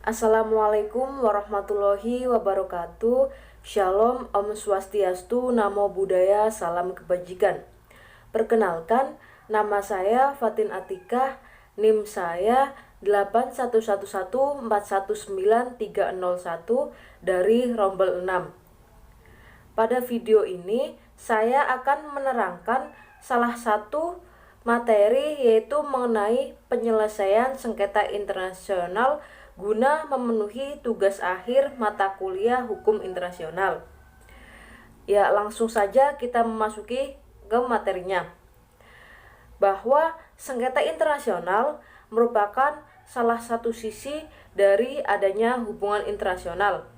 Assalamualaikum warahmatullahi wabarakatuh. Shalom, Om Swastiastu, Namo Buddhaya, Salam Kebajikan. Perkenalkan, nama saya Fatin Atikah, NIM saya 81141193001 dari Rombel 6. Pada video ini, saya akan menerangkan salah satu materi yaitu mengenai penyelesaian sengketa internasional guna memenuhi tugas akhir mata kuliah Hukum Internasional. Ya, langsung saja kita memasuki ke materinya. Bahwa sengketa internasional merupakan salah satu sisi dari adanya hubungan internasional,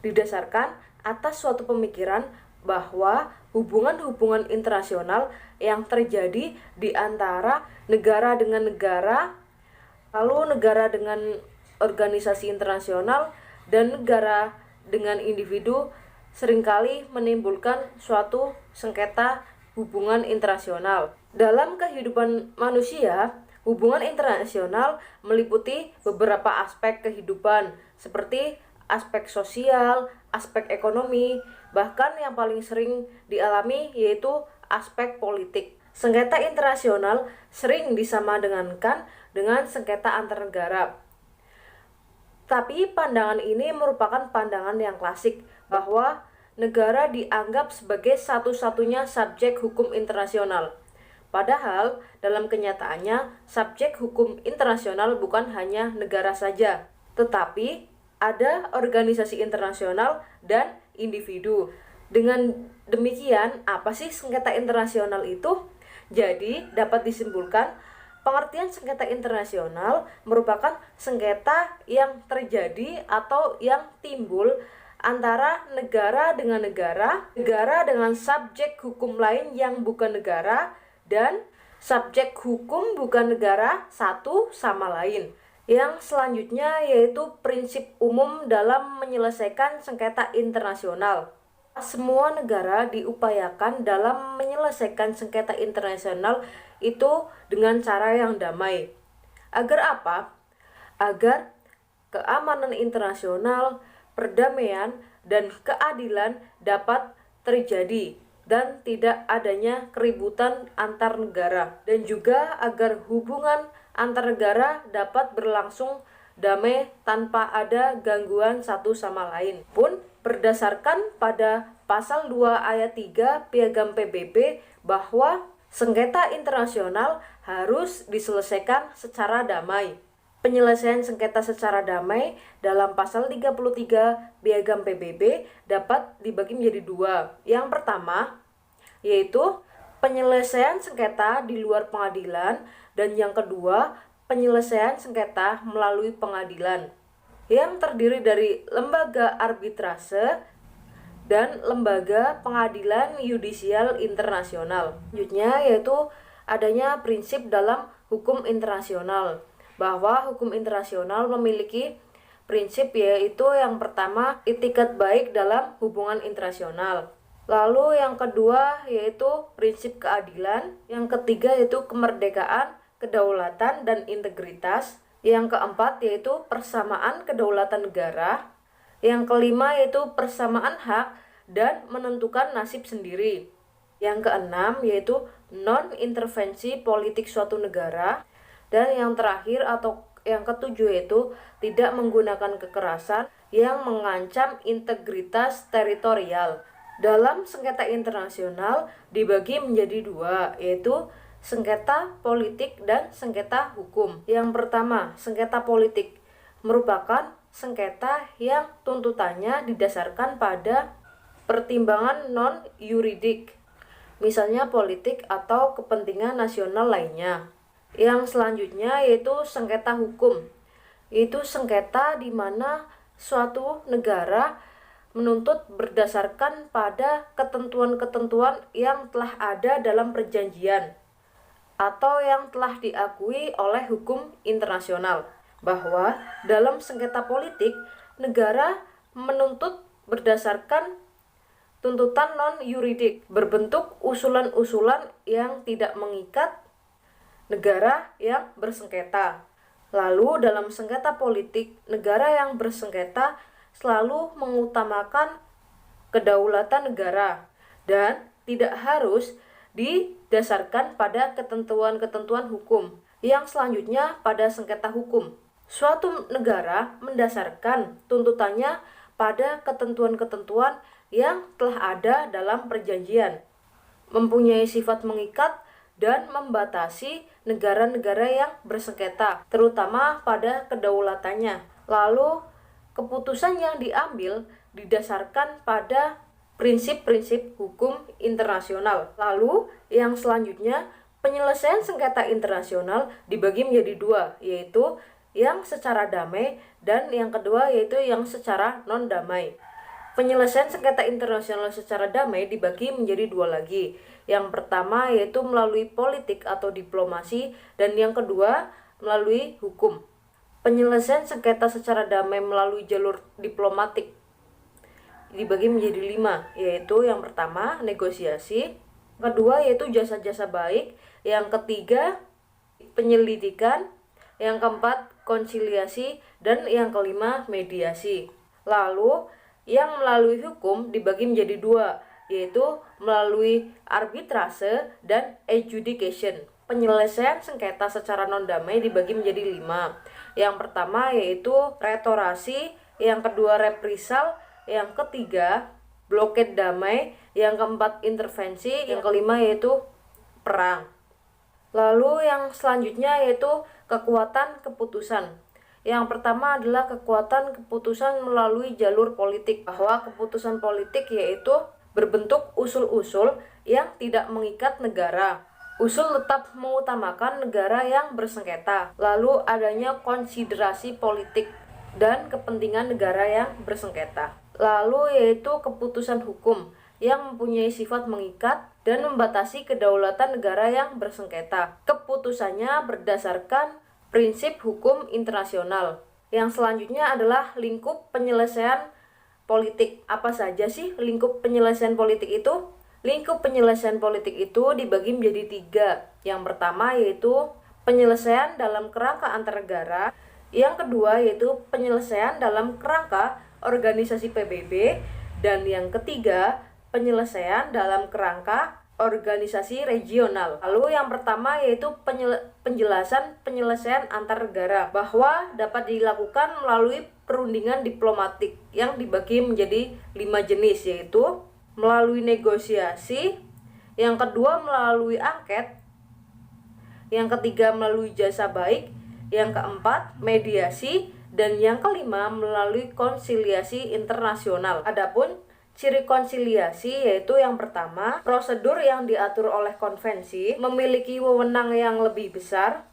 didasarkan atas suatu pemikiran bahwa hubungan-hubungan internasional yang terjadi di antara negara dengan negara, lalu negara dengan organisasi internasional, dan negara dengan individu seringkali menimbulkan suatu sengketa hubungan internasional. Dalam kehidupan manusia, hubungan internasional meliputi beberapa aspek kehidupan seperti aspek sosial, aspek ekonomi, bahkan yang paling sering dialami yaitu aspek politik. Sengketa internasional sering disamadengankan dengan sengketa antar negara. Tapi pandangan ini merupakan pandangan yang klasik bahwa negara dianggap sebagai satu-satunya subjek hukum internasional. Padahal dalam kenyataannya subjek hukum internasional bukan hanya negara saja, tetapi ada organisasi internasional dan individu. Dengan demikian, apa sih sengketa internasional itu? Jadi dapat disimpulkan pengertian sengketa internasional merupakan sengketa yang terjadi atau yang timbul antara negara dengan negara, negara dengan subjek hukum lain yang bukan negara, dan subjek hukum bukan negara satu sama lain. Yang selanjutnya yaitu prinsip umum dalam menyelesaikan sengketa internasional. Semua negara diupayakan dalam menyelesaikan sengketa internasional itu dengan cara yang damai. Agar apa? Agar keamanan internasional, perdamaian, dan keadilan dapat terjadi dan tidak adanya keributan antar negara, dan juga agar hubungan antar negara dapat berlangsung damai tanpa ada gangguan satu sama lain. Pun berdasarkan pada pasal 2 ayat 3 Piagam PBB bahwa sengketa internasional harus diselesaikan secara damai. Penyelesaian sengketa secara damai dalam pasal 33 Piagam PBB dapat dibagi menjadi dua. Yang pertama yaitu penyelesaian sengketa di luar pengadilan, dan yang kedua penyelesaian sengketa melalui pengadilan yang terdiri dari lembaga arbitrase dan lembaga pengadilan yudisial internasional. Selanjutnya yaitu adanya prinsip dalam hukum internasional, bahwa hukum internasional memiliki prinsip yaitu yang pertama itikat baik dalam hubungan internasional. Lalu yang kedua yaitu prinsip keadilan, yang ketiga yaitu kemerdekaan, kedaulatan, dan integritas. Yang keempat yaitu persamaan kedaulatan negara. Yang kelima yaitu persamaan hak dan menentukan nasib sendiri. Yang keenam yaitu non-intervensi politik suatu negara. Dan yang terakhir atau yang ketujuh yaitu tidak menggunakan kekerasan yang mengancam integritas teritorial. Dalam sengketa internasional dibagi menjadi dua, yaitu sengketa politik dan sengketa hukum. Yang pertama, sengketa politik merupakan sengketa yang tuntutannya didasarkan pada pertimbangan non-yuridik, misalnya politik atau kepentingan nasional lainnya. Yang selanjutnya yaitu sengketa hukum, yaitu sengketa di mana suatu negara menuntut berdasarkan pada ketentuan-ketentuan yang telah ada dalam perjanjian atau yang telah diakui oleh hukum internasional. Bahwa dalam sengketa politik, negara menuntut berdasarkan tuntutan non-yuridik berbentuk usulan-usulan yang tidak mengikat negara yang bersengketa. Lalu dalam sengketa politik, negara yang bersengketa selalu mengutamakan kedaulatan negara dan tidak harus didasarkan pada ketentuan-ketentuan hukum. Yang selanjutnya pada sengketa hukum. Suatu negara mendasarkan tuntutannya pada ketentuan-ketentuan yang telah ada dalam perjanjian, mempunyai sifat mengikat dan membatasi negara-negara yang bersengketa, terutama pada kedaulatannya. Lalu, keputusan yang diambil didasarkan pada prinsip-prinsip hukum internasional. Lalu, yang selanjutnya, penyelesaian sengketa internasional dibagi menjadi dua, yaitu yang secara damai dan yang kedua yaitu yang secara non-damai. Penyelesaian sengketa internasional secara damai dibagi menjadi dua lagi. Yang pertama yaitu melalui politik atau diplomasi, dan yang kedua melalui hukum. Penyelesaian sengketa secara damai melalui jalur diplomatik dibagi menjadi 5, yaitu yang pertama negosiasi, kedua yaitu jasa-jasa baik, yang ketiga penyelidikan, yang keempat konsiliasi, dan yang kelima mediasi. Lalu yang melalui hukum dibagi menjadi 2, yaitu melalui arbitrase dan adjudication. Penyelesaian sengketa secara non-damai dibagi menjadi 5. Yang pertama yaitu restorasi, yang kedua reprisal, yang ketiga bloket damai, yang keempat intervensi, yang kelima yaitu perang. Lalu yang selanjutnya yaitu kekuatan keputusan. Yang pertama adalah kekuatan keputusan melalui jalur politik, bahwa keputusan politik yaitu berbentuk usul-usul yang tidak mengikat negara. Usul tetap mengutamakan negara yang bersengketa. Lalu adanya konsiderasi politik dan kepentingan negara yang bersengketa. Lalu yaitu keputusan hukum yang mempunyai sifat mengikat dan membatasi kedaulatan negara yang bersengketa. Keputusannya berdasarkan prinsip hukum internasional. Yang selanjutnya adalah lingkup penyelesaian politik. Apa saja sih lingkup penyelesaian politik itu? Lingkup penyelesaian politik itu dibagi menjadi 3. Yang pertama yaitu penyelesaian dalam kerangka antar negara. Yang kedua yaitu penyelesaian dalam kerangka organisasi PBB. Dan yang ketiga penyelesaian dalam kerangka organisasi regional. Lalu yang pertama yaitu penjelasan penyelesaian antar negara, bahwa dapat dilakukan melalui perundingan diplomatik yang dibagi menjadi 5 jenis, yaitu melalui negosiasi, yang kedua melalui angket, yang ketiga melalui jasa baik, yang keempat mediasi, dan yang kelima melalui konsiliasi internasional. Adapun ciri konsiliasi yaitu yang pertama, prosedur yang diatur oleh konvensi memiliki wewenang yang lebih besar,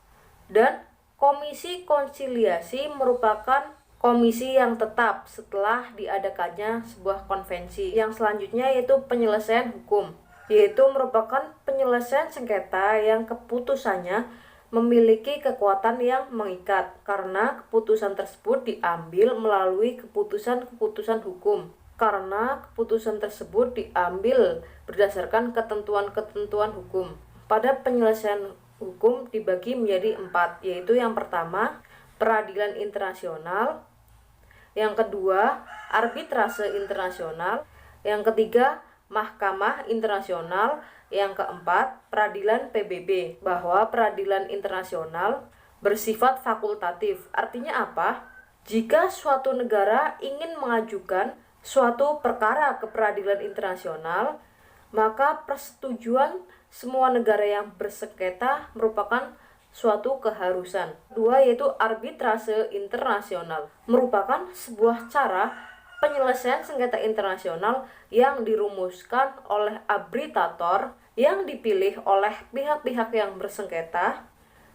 dan komisi konsiliasi merupakan komisi yang tetap setelah diadakannya sebuah konvensi. Yang selanjutnya yaitu penyelesaian hukum, yaitu merupakan penyelesaian sengketa yang keputusannya memiliki kekuatan yang mengikat karena keputusan tersebut diambil melalui keputusan-keputusan hukum. Karena keputusan tersebut diambil berdasarkan ketentuan-ketentuan hukum. Pada penyelesaian hukum dibagi menjadi 4, yaitu yang pertama peradilan internasional, yang kedua arbitrase internasional, yang ketiga mahkamah internasional, yang keempat peradilan PBB. Bahwa peradilan internasional bersifat fakultatif. Artinya apa? Jika suatu negara ingin mengajukan suatu perkara ke peradilan internasional, maka persetujuan semua negara yang bersengketa merupakan suatu keharusan. 2 yaitu arbitrase internasional, merupakan sebuah cara penyelesaian sengketa internasional yang dirumuskan oleh arbitrator yang dipilih oleh pihak-pihak yang bersengketa,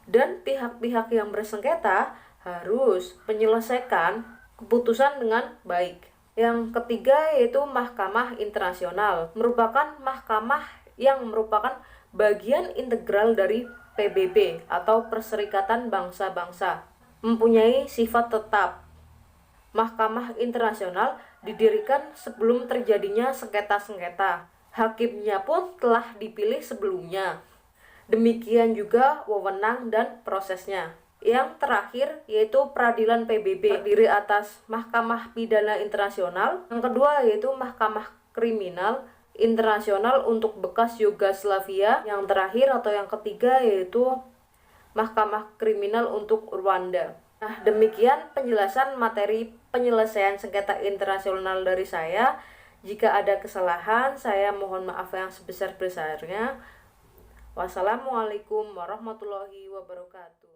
dan pihak-pihak yang bersengketa harus menyelesaikan keputusan dengan baik. Yang ketiga yaitu mahkamah internasional, merupakan mahkamah yang merupakan bagian integral dari PBB atau Perserikatan Bangsa-Bangsa, mempunyai sifat tetap. Mahkamah internasional didirikan sebelum terjadinya sengketa-sengketa. Hakimnya pun telah dipilih sebelumnya. Demikian juga wewenang dan prosesnya. Yang terakhir yaitu peradilan PBB, terdiri atas Mahkamah Pidana Internasional. Yang kedua yaitu Mahkamah Kriminal Internasional untuk bekas Yugoslavia. Yang terakhir atau yang ketiga yaitu Mahkamah Kriminal untuk Rwanda. Nah, demikian penjelasan materi penyelesaian sengketa internasional dari saya. Jika ada kesalahan, saya mohon maaf yang sebesar-besarnya. Wassalamualaikum warahmatullahi wabarakatuh.